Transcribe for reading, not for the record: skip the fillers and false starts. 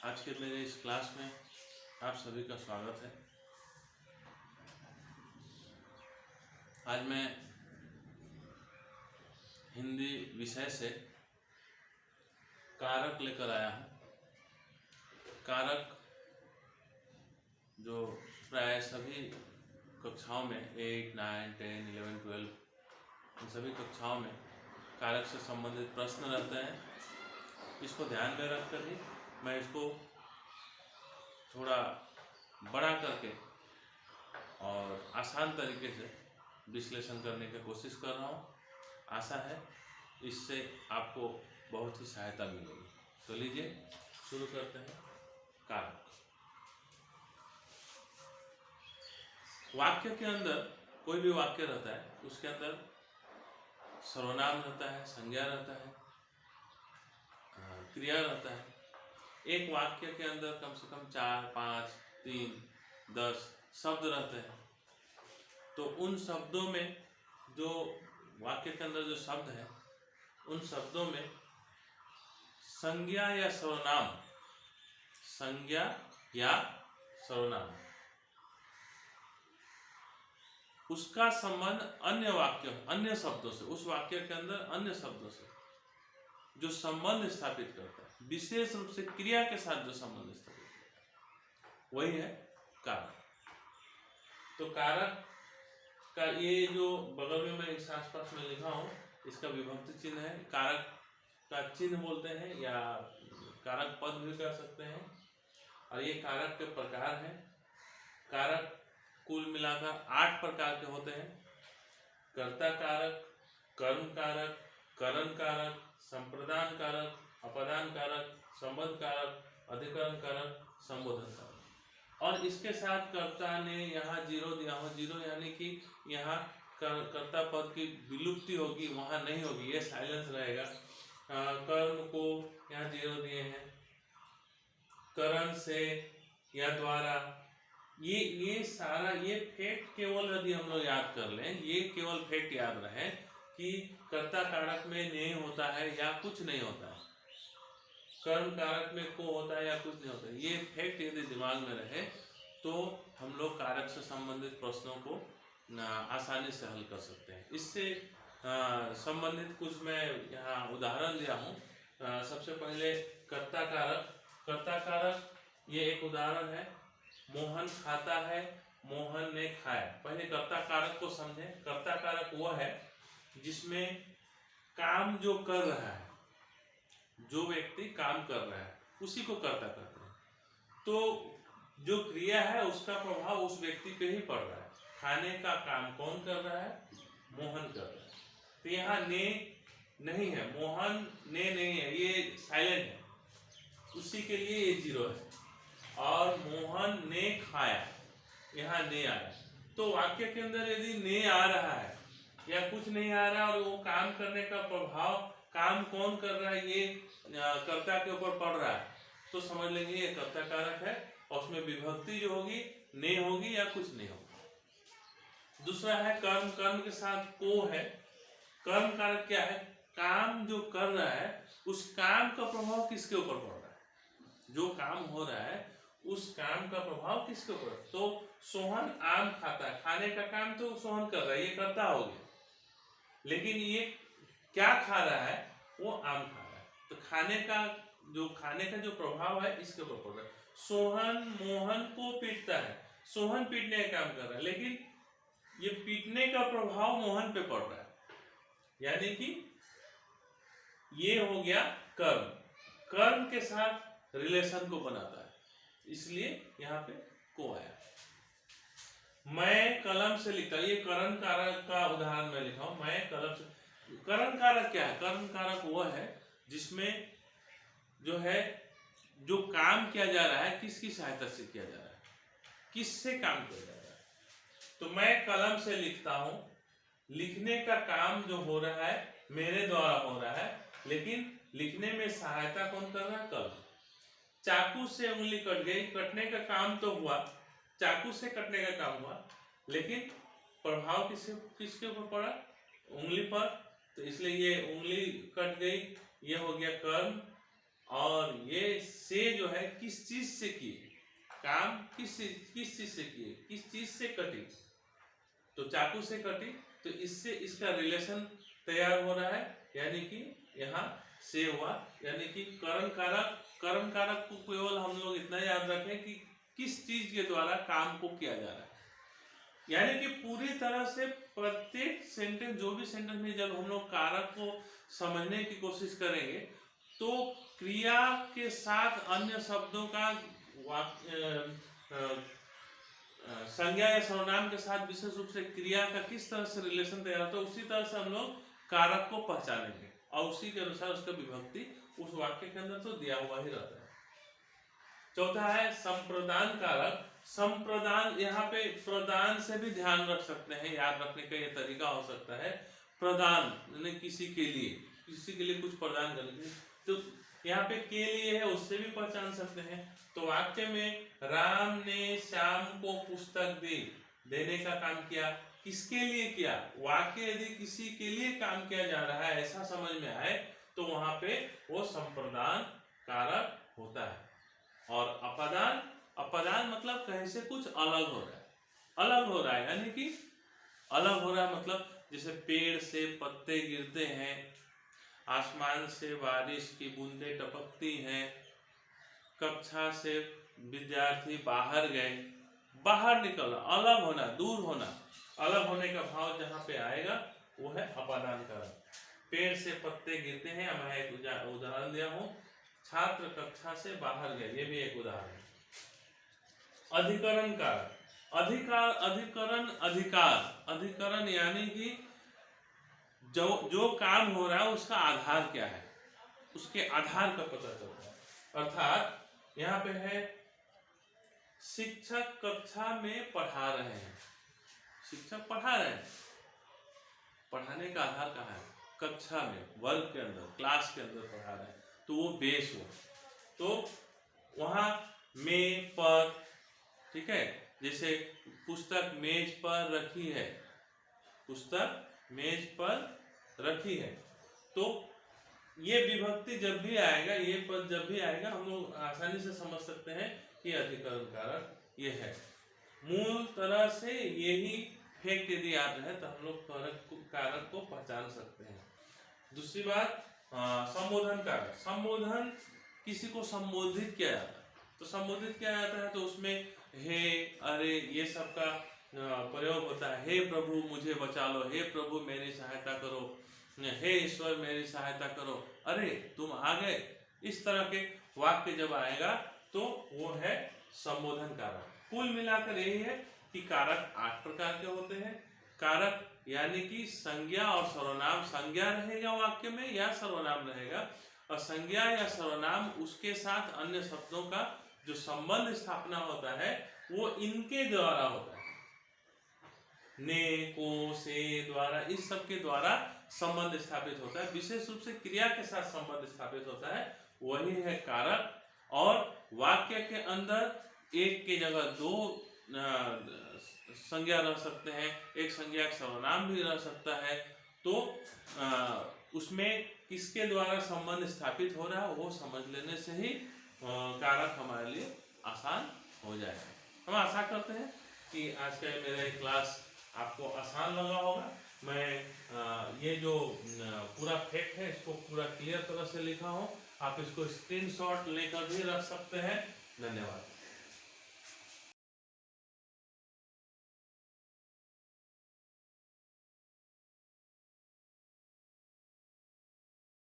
आज के मेरे इस क्लास में आप सभी का स्वागत है। आज मैं हिंदी विषय से कारक लेकर आया हूँ। कारक जो प्राय सभी कक्षाओं में 8, 9, 10, 11, 12 इन सभी कक्षाओं में कारक से संबंधित प्रश्न रहते हैं। इसको ध्यान में रखकर ही मैं इसको थोड़ा बड़ा करके और आसान तरीके से विश्लेषण करने की कोशिश कर रहा हूँ। आशा है इससे आपको बहुत ही सहायता मिलेगी। तो लीजिए शुरू करते हैं। कारक वाक्य के अंदर कोई भी वाक्य रहता है, उसके अंदर सर्वनाम रहता है, संज्ञा रहता है, क्रिया रहता है। एक वाक्य के अंदर कम से कम 4, 5, 3, 10 शब्द रहते हैं। तो उन शब्दों में जो वाक्य के अंदर जो शब्द है, उन शब्दों में संज्ञा या सर्वनाम उसका संबंध अन्य शब्दों से, उस वाक्य के अंदर अन्य शब्दों से जो संबंध स्थापित करता है, विशेष रूप से क्रिया के साथ जो संबंध स्थापित करता है, वही है कारक। तो कारक का ये जो बगल में मैं इस आसपास में लिखा हूँ, इसका विभक्ति चिन्ह है। कारक का चिन्ह बोलते हैं या कारक पद भी कर सकते हैं। और ये कारक के प्रकार हैं। कारक कुल मिलाकर 8 प्रकार के होते हैं। कर्ता कारक, कर्म कारक, करण कारक, संप्रदान कारक, अपदान कारक, संबंध कारक, अधिकरण कारक, संबोधन कारक। और इसके साथ कर्ता ने यहाँ 0 दिया हो, 0 यानी कि यहाँ कर्ता पद की विलुप्ति होगी, वहाँ नहीं होगी, ये साइलेंस रहेगा। कर्म को यहाँ 0 दिए हैं। करण से या द्वारा, ये सारा ये फैक्ट केवल यदि हम लोग याद कर लें, ये केवल फैक्ट याद रहे कि कर्ता कारक में नहीं होता है या कुछ नहीं होता है, कर्म कारक में को होता है या कुछ नहीं होता है। ये फैक्ट यदि दिमाग में रहे तो हम लोग कारक से संबंधित प्रश्नों को आसानी से हल कर सकते हैं। इससे संबंधित कुछ मैं यहाँ उदाहरण दिया हूँ। सबसे पहले कर्ता कारक ये एक उदाहरण है। मोहन खाता है, मोहन ने खाया। पहले कर्ता कारक को समझें। कर्ता कारक वो है जिसमें काम जो कर रहा है, जो व्यक्ति काम कर रहा है, उसी को कर्ता कहते हैं। तो जो क्रिया है उसका प्रभाव उस व्यक्ति पे ही पड़ रहा है। खाने का काम कौन कर रहा है? मोहन कर रहा है। तो यहाँ ने नहीं है, मोहन ने नहीं है, ये साइलेंट है, उसी के लिए ये 0 है। और मोहन ने खाया, यहाँ ने आया। तो वाक्य के अंदर यदि ने आ रहा है या कुछ नहीं आ रहा और वो काम करने का प्रभाव काम कौन कर रहा है ये कर्ता के ऊपर पड़ रहा है, तो समझ लेंगे ये कर्ता कारक है। और उसमें विभक्ति जो होगी ने होगी या कुछ नहीं होगा। दूसरा है कर्म। कर्म के साथ को है। कर्म कारक क्या है? काम जो कर रहा है उस काम का प्रभाव किसके ऊपर पड़ रहा है? जो काम हो रहा है उस काम का प्रभाव किसके ऊपर? तो सोहन आम खाता है, खाने का काम तो सोहन कर रहा है, ये करता हो गया। लेकिन ये क्या खा रहा है? वो आम खा रहा है। तो खाने का जो प्रभाव है इसके ऊपर पड़ रहा है। सोहन मोहन को पीटता है, सोहन पीटने का काम कर रहा है, लेकिन ये पीटने का प्रभाव मोहन पे पड़ रहा है। यानी कि ये हो गया कर्म। कर्म के साथ रिलेशन को बनाता है, इसलिए यहाँ पे को आया। मैं कलम से लिखा, ये करण कारक का उदाहरण मैं लिखा हूं। मैं कलम से। करण कारक क्या है? करण कारक वो है जिसमें जो है जो काम किया जा रहा है किसकी सहायता से किया जा रहा है, किससे काम किया जा रहा है। तो मैं कलम से लिखता हूं, लिखने का काम जो हो रहा है मेरे द्वारा हो रहा है, लेकिन लिखने में सहायता कौन कर रहा है? कलम। चाकू से उंगली कट गई, कटने का काम तो हुआ, चाकू से कटने का काम हुआ, लेकिन प्रभाव किसके ऊपर पड़ा? उंगली पर। तो इसलिए ये उंगली कट गई, ये हो गया कर्म। और ये से से जो है किस चीज से किए, काम किस चीज से किए, किस चीज से कटी, तो चाकू से कटी, तो इससे इसका रिलेशन तैयार हो रहा है, यानी कि यहाँ से हुआ, यानी कि कर्म कारक को केवल हम लोग इतना याद रखें कि किस चीज के द्वारा काम को किया जा रहा है, यानी कि पूरी तरह से प्रत्येक सेंटेंस, जो भी सेंटेंस में जब हम लोग कारक को समझने की कोशिश करेंगे तो क्रिया के साथ अन्य शब्दों का संज्ञा या सर्वनाम के साथ विशेष रूप से क्रिया का किस तरह से रिलेशन तैयार होता है, उसी तरह से हम लोग कारक को पहचानेंगे और उसी के अनुसार उसका विभक्ति उस वाक्य के अंदर तो दिया हुआ ही रहता है। चौथा है संप्रदान कारक। संप्रदान, यहाँ पे प्रदान से भी ध्यान रख सकते हैं, याद रखने का ये तरीका हो सकता है। प्रदान यानी किसी के लिए कुछ प्रदान करने के लिए, तो यहाँ पे के लिए है, उससे भी पहचान सकते हैं। तो वाक्य में राम ने श्याम को पुस्तक देने का काम किया, किसके लिए किया, वाक्य यदि किसी के लिए काम किया जा रहा है ऐसा समझ में आए तो वहां पे वो संप्रदान कारक होता है। और अपदान मतलब कहीं से कुछ अलग हो रहा है, यानी कि अलग हो रहा है मतलब जैसे पेड़ से पत्ते गिरते हैं, आसमान से बारिश की बूंदें टपकती हैं, कक्षा से विद्यार्थी बाहर गए, बाहर निकलना, अलग होना, दूर होना, अलग होने का भाव जहाँ पे आएगा वो है अपदान कारक। पेड़ से पत्ते गिरते हैं, मैं एक उदाहरण दिया हूँ, छात्र कक्षा से बाहर गए, ये भी एक उदाहरण है। अधिकरण कारक, अधिकरण यानी कि जो काम हो रहा है उसका आधार क्या है, उसके आधार का पता चलता है। अर्थात यहाँ पे है शिक्षक कक्षा में पढ़ा रहे हैं, शिक्षक पढ़ा रहे हैं, पढ़ाने का आधार कहाँ है, कक्षा में, वर्ग के अंदर, क्लास के अंदर पढ़ा रहे हैं, तो वो बेस हो। तो वहाँ में पर, ठीक है, जैसे पुस्तक मेज पर रखी है, पुस्तक मेज पर रखी है, तो ये विभक्ति जब भी आएगा, ये पद जब भी आएगा, हम लोग आसानी से समझ सकते हैं कि अधिकरण कारक ये है। मूल तरह से यही फैक्ट यदि याद रहे तो हम लोग कारक को पहचान सकते हैं। दूसरी बात, संबोधन कारक। संबोधन, किसी को संबोधित किया जाता है, तो संबोधित किया जाता है तो उसमें हे, अरे, ये सब का प्रयोग होता है। हे प्रभु मुझे बचा लो, हे प्रभु मेरी सहायता करो, हे ईश्वर मेरी सहायता करो, अरे तुम आ गए, इस तरह के वाक्य जब आएगा तो वो है संबोधन कारक। कुल मिलाकर यही है कि कारक 8 प्रकार के होते हैं। कारक यानी कि संज्ञा और सर्वनाम, संज्ञा रहेगा वाक्य में या सर्वनाम रहेगा, और संज्ञा या सर्वनाम उसके साथ अन्य शब्दों का जो संबंध स्थापना होता है वो इनके द्वारा होता है, ने, को, से द्वारा, इस सब के द्वारा संबंध स्थापित होता है। विशेष रूप से क्रिया के साथ संबंध स्थापित होता है, वही है कारक। और वाक्य के अंदर एक के जगह 2 संज्ञा रह सकते हैं, एक संज्ञा सर्वनाम भी रह सकता है, तो उसमें किसके द्वारा संबंध स्थापित हो रहा है वो समझ लेने से ही कारक हमारे लिए आसान हो जाएगा। हम आशा करते हैं कि आज का मेरा क्लास आपको आसान लगा होगा। मैं ये जो पूरा फैक्ट है इसको पूरा क्लियर तरह से लिखा हूँ, आप इसको स्क्रीनशॉट लेकर भी रख सकते हैं। धन्यवाद।